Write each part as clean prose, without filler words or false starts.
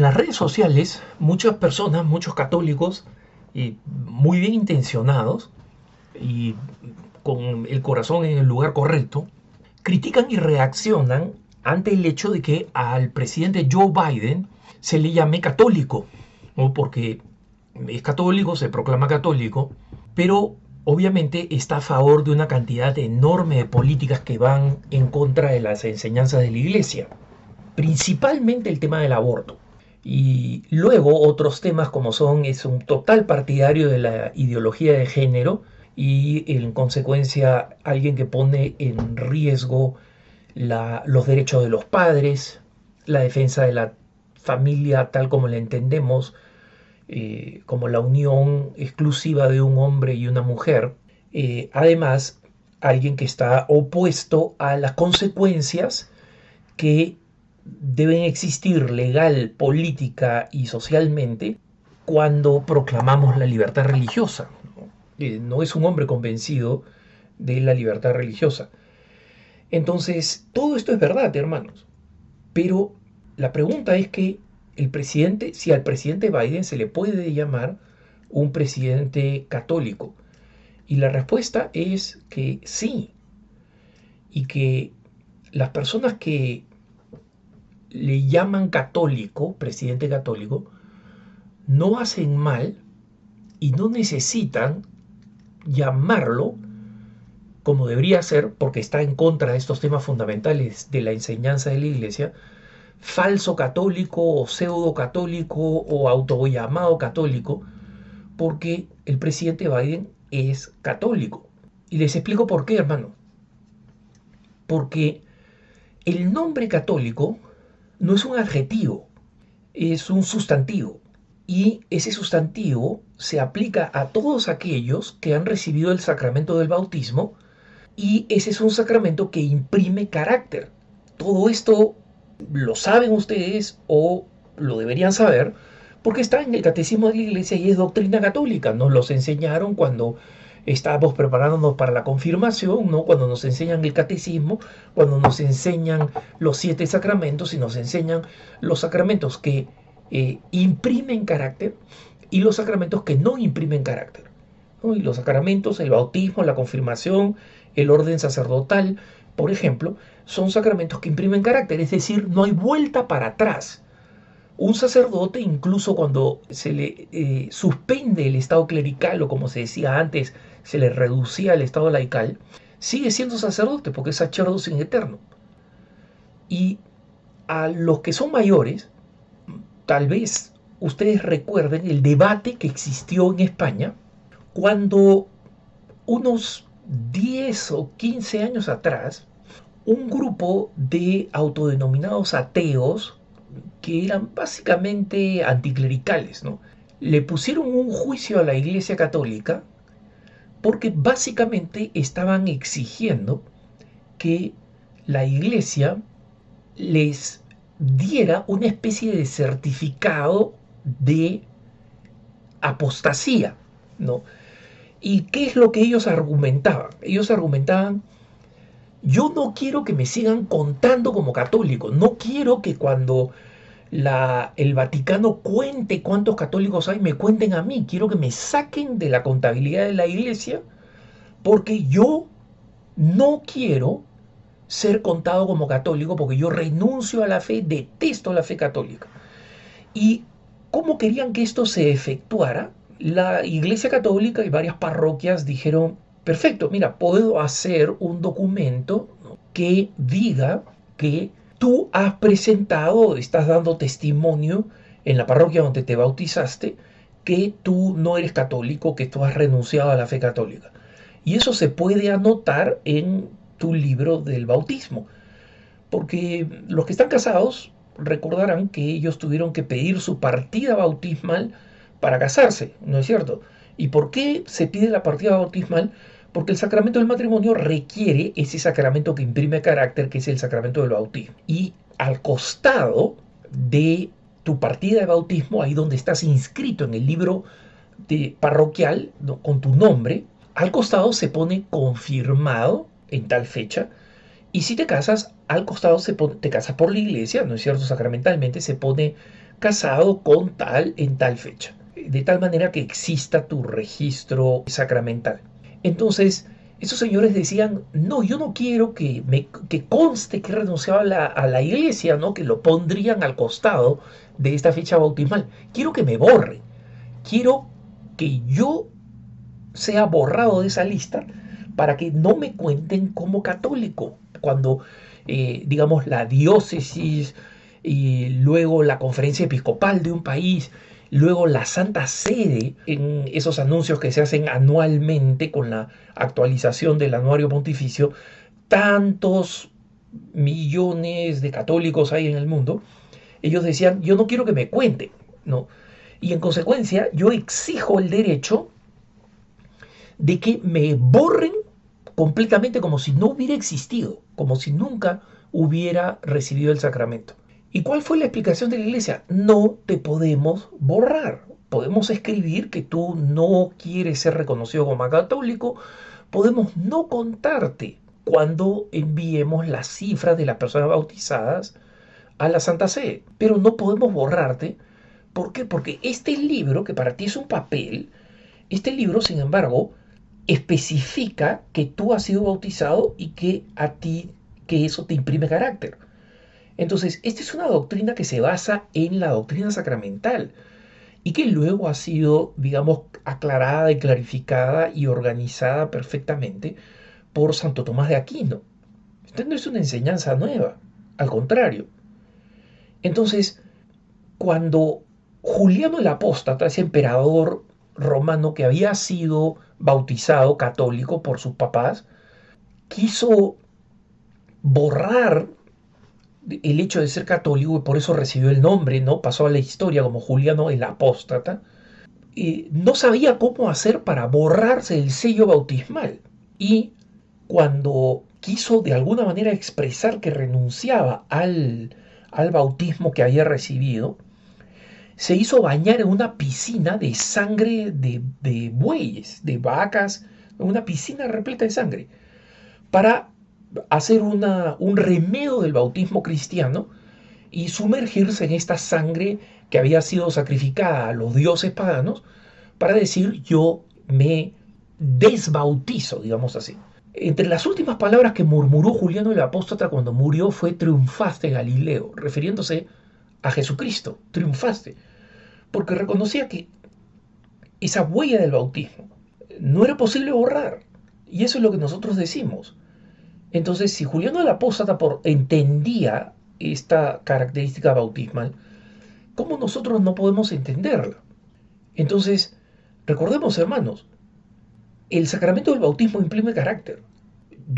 En las redes sociales, muchas personas, muchos católicos, muy bien intencionados y con el corazón en el lugar correcto, critican y reaccionan ante el hecho de que al presidente Joe Biden se le llame católico, ¿no? Porque es católico, se proclama católico, pero obviamente está a favor de una cantidad enorme de políticas que van en contra de las enseñanzas de la iglesia, principalmente el tema del aborto. Y luego otros temas como es un total partidario de la ideología de género y en consecuencia alguien que pone en riesgo los derechos de los padres, la defensa de la familia tal como la entendemos, como la unión exclusiva de un hombre y una mujer. Además, alguien que está opuesto a las consecuencias que deben existir legal, política y socialmente cuando proclamamos la libertad religiosa. No es un hombre convencido de la libertad religiosa. Entonces, todo esto es verdad, hermanos. Pero la pregunta es que si al presidente Biden se le puede llamar un presidente católico. Y la respuesta es que sí. Y que las personas que le llaman católico, presidente católico, no hacen mal y no necesitan llamarlo como debería ser, porque está en contra de estos temas fundamentales de la enseñanza de la iglesia, falso católico o pseudo católico o autollamado católico, porque el presidente Biden es católico. Y les explico por qué, hermano. Porque el nombre católico no es un adjetivo, es un sustantivo. Y ese sustantivo se aplica a todos aquellos que han recibido el sacramento del bautismo, y ese es un sacramento que imprime carácter. Todo esto lo saben ustedes o lo deberían saber porque está en el catecismo de la iglesia y es doctrina católica. Nos los enseñaron cuando estábamos preparándonos para la confirmación, ¿no? Cuando nos enseñan el catecismo, cuando nos enseñan los 7 sacramentos y nos enseñan los sacramentos que imprimen carácter y los sacramentos que no imprimen carácter, ¿no? Y los sacramentos, el bautismo, la confirmación, el orden sacerdotal, por ejemplo, son sacramentos que imprimen carácter, es decir, no hay vuelta para atrás. Un sacerdote, incluso cuando se le suspende el estado clerical o como se decía antes, se le reducía el estado laical, sigue siendo sacerdote porque es sacerdocio in eterno. Y a los que son mayores, tal vez ustedes recuerden el debate que existió en España cuando unos 10 o 15 años atrás, un grupo de autodenominados ateos que eran básicamente anticlericales, ¿no? Le pusieron un juicio a la Iglesia Católica porque básicamente estaban exigiendo que la Iglesia les diera una especie de certificado de apostasía, ¿no? ¿Y qué es lo que ellos argumentaban? Ellos argumentaban: yo no quiero que me sigan contando como católico, no quiero que cuando el Vaticano cuente cuántos católicos hay, me cuenten a mí, quiero que me saquen de la contabilidad de la iglesia, porque yo no quiero ser contado como católico, porque yo renuncio a la fe, detesto la fe católica. ¿Y cómo querían que esto se efectuara? La Iglesia Católica y varias parroquias dijeron: perfecto, mira, puedo hacer un documento, ¿no?, que diga que tú has presentado, estás dando testimonio en la parroquia donde te bautizaste, que tú no eres católico, que tú has renunciado a la fe católica. Y eso se puede anotar en tu libro del bautismo. Porque los que están casados recordarán que ellos tuvieron que pedir su partida bautismal para casarse, ¿no es cierto? ¿Y por qué se pide la partida bautismal? Porque el sacramento del matrimonio requiere ese sacramento que imprime carácter, que es el sacramento del bautismo. Y al costado de tu partida de bautismo, ahí donde estás inscrito en el libro parroquial, ¿no?, con tu nombre, al costado se pone confirmado en tal fecha. Y si te casas, al costado te casas por la iglesia, ¿no es cierto? Sacramentalmente se pone casado con tal en tal fecha, de tal manera que exista tu registro sacramental. Entonces, esos señores decían, no, yo no quiero que conste que renunciaba a la iglesia, ¿no? Que lo pondrían al costado de esta fecha bautismal. Quiero que me borren. Quiero que yo sea borrado de esa lista para que no me cuenten como católico. Cuando, digamos, la diócesis y luego la conferencia episcopal de un país, luego la Santa Sede, en esos anuncios que se hacen anualmente con la actualización del anuario pontificio, tantos millones de católicos hay en el mundo, ellos decían, yo no quiero que me cuenten, ¿no? Y en consecuencia, yo exijo el derecho de que me borren completamente como si no hubiera existido, como si nunca hubiera recibido el sacramento. ¿Y cuál fue la explicación de la iglesia? No te podemos borrar. Podemos escribir que tú no quieres ser reconocido como católico. Podemos no contarte cuando enviemos las cifras de las personas bautizadas a la Santa Sede. Pero no podemos borrarte. ¿Por qué? Porque este libro, que para ti es un papel, este libro, sin embargo, especifica que tú has sido bautizado y que a ti, que eso te imprime carácter. Entonces, esta es una doctrina que se basa en la doctrina sacramental y que luego ha sido, digamos, aclarada y clarificada y organizada perfectamente por Santo Tomás de Aquino. Esta no es una enseñanza nueva, al contrario. Entonces, cuando Juliano el Apóstata, ese emperador romano que había sido bautizado católico por sus papás, quiso borrar el hecho de ser católico y por eso recibió el nombre, ¿no? Pasó a la historia como Juliano el Apóstata. No sabía cómo hacer para borrarse el sello bautismal. Y cuando quiso de alguna manera expresar que renunciaba al bautismo que había recibido, se hizo bañar en una piscina de sangre de bueyes, de vacas, una piscina repleta de sangre, para hacer un remedio del bautismo cristiano y sumergirse en esta sangre que había sido sacrificada a los dioses paganos para decir yo me desbautizo, digamos así. Entre las últimas palabras que murmuró Juliano el Apóstata cuando murió fue triunfaste Galileo, refiriéndose a Jesucristo, triunfaste, porque reconocía que esa huella del bautismo no era posible borrar. Y eso es lo que nosotros decimos. Entonces, si Juliano el Apóstata entendía esta característica bautismal, ¿cómo nosotros no podemos entenderla? Entonces, recordemos, hermanos, el sacramento del bautismo imprime carácter.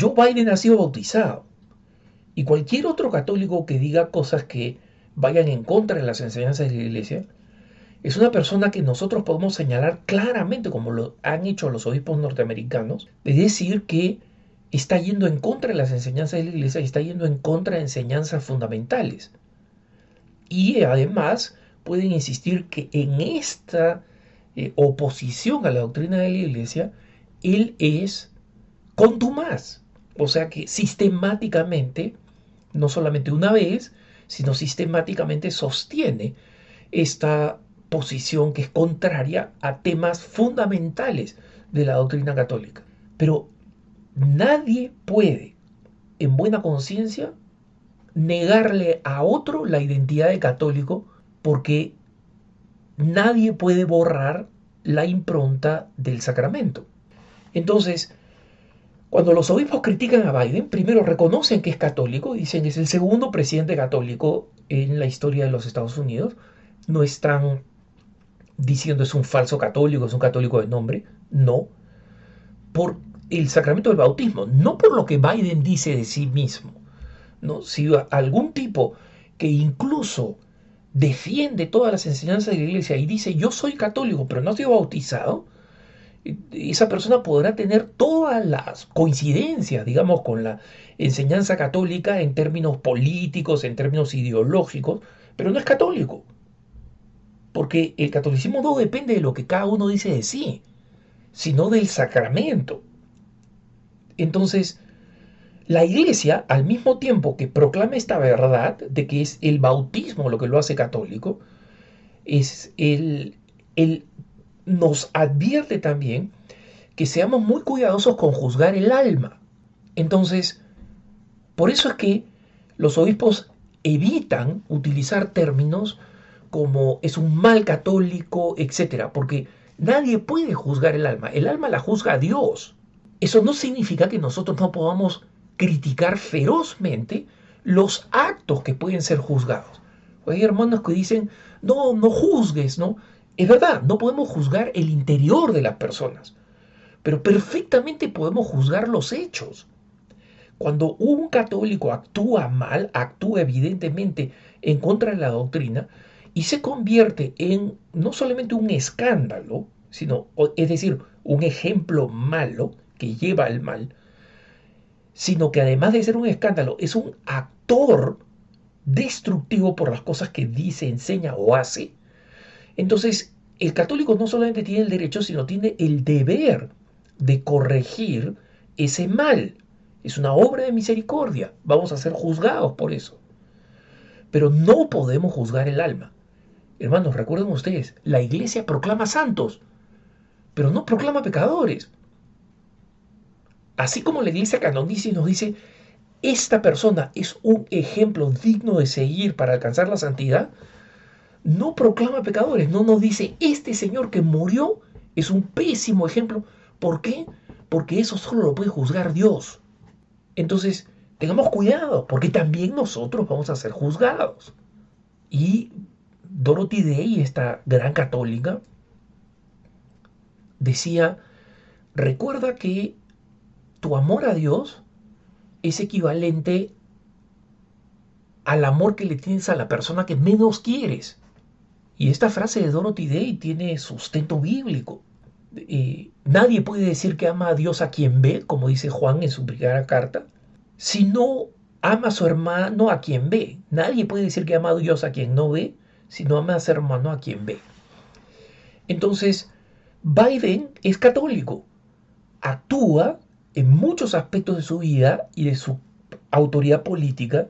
Joe Biden ha sido bautizado. Y cualquier otro católico que diga cosas que vayan en contra de las enseñanzas de la iglesia, es una persona que nosotros podemos señalar claramente, como lo han hecho los obispos norteamericanos, de decir que está yendo en contra de las enseñanzas de la iglesia y está yendo en contra de enseñanzas fundamentales. Y además pueden insistir que en esta oposición a la doctrina de la iglesia, él es contumaz. O sea que sistemáticamente, no solamente una vez, sino sistemáticamente sostiene esta posición que es contraria a temas fundamentales de la doctrina católica. Pero nadie puede, en buena conciencia, negarle a otro la identidad de católico porque nadie puede borrar la impronta del sacramento. Entonces, cuando los obispos critican a Biden, primero reconocen que es católico, dicen que es el segundo presidente católico en la historia de los Estados Unidos, no están diciendo es un falso católico, es un católico de nombre, no, por el sacramento del bautismo, no por lo que Biden dice de sí mismo, ¿no? Si algún tipo que incluso defiende todas las enseñanzas de la iglesia y dice yo soy católico pero no he sido bautizado, esa persona podrá tener todas las coincidencias, digamos, con la enseñanza católica en términos políticos, en términos ideológicos, pero no es católico. Porque el catolicismo no depende de lo que cada uno dice de sí, sino del sacramento. Entonces, la iglesia, al mismo tiempo que proclama esta verdad de que es el bautismo lo que lo hace católico, Él nos advierte también que seamos muy cuidadosos con juzgar el alma. Entonces, por eso es que los obispos evitan utilizar términos como es un mal católico, etcétera, porque nadie puede juzgar el alma la juzga a Dios. Eso no significa que nosotros no podamos criticar ferozmente los actos que pueden ser juzgados. Hay hermanos que dicen, no, no juzgues, ¿no? Es verdad, no podemos juzgar el interior de las personas, pero perfectamente podemos juzgar los hechos. Cuando un católico actúa mal, actúa evidentemente en contra de la doctrina y se convierte en no solamente un escándalo, sino, es decir, un ejemplo malo que lleva al mal, sino que además de ser un escándalo, es un actor destructivo por las cosas que dice, enseña o hace. Entonces, el católico no solamente tiene el derecho, sino tiene el deber de corregir ese mal. Es una obra de misericordia. Vamos a ser juzgados por eso. Pero no podemos juzgar el alma. Hermanos, recuerden ustedes, la iglesia proclama santos, pero no proclama pecadores. Así como la iglesia canoniza y nos dice, esta persona es un ejemplo digno de seguir para alcanzar la santidad, no proclama pecadores, no nos dice, este señor que murió es un pésimo ejemplo. ¿Por qué? Porque eso solo lo puede juzgar Dios. Entonces, tengamos cuidado, porque también nosotros vamos a ser juzgados. Y Dorothy Day, esta gran católica, decía, recuerda que tu amor a Dios es equivalente al amor que le tienes a la persona que menos quieres. Y esta frase de Dorothy Day tiene sustento bíblico. Nadie puede decir que ama a Dios a quien ve, como dice Juan en su primera carta, si no ama a su hermano a quien ve. Nadie puede decir que ama a Dios a quien no ve, si no ama a su hermano a quien ve. Entonces, Biden es católico, actúa en muchos aspectos de su vida y de su autoridad política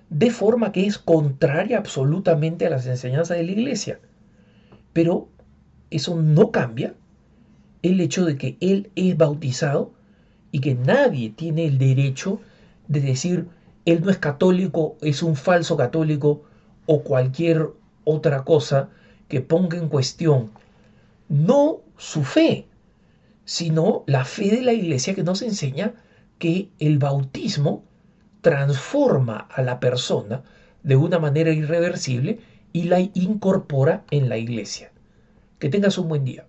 de forma que es contraria absolutamente a las enseñanzas de la iglesia. Pero eso no cambia el hecho de que él es bautizado y que nadie tiene el derecho de decir él no es católico, es un falso católico o cualquier otra cosa que ponga en cuestión no su fe, sino la fe de la iglesia que nos enseña que el bautismo transforma a la persona de una manera irreversible y la incorpora en la iglesia. Que tengas un buen día.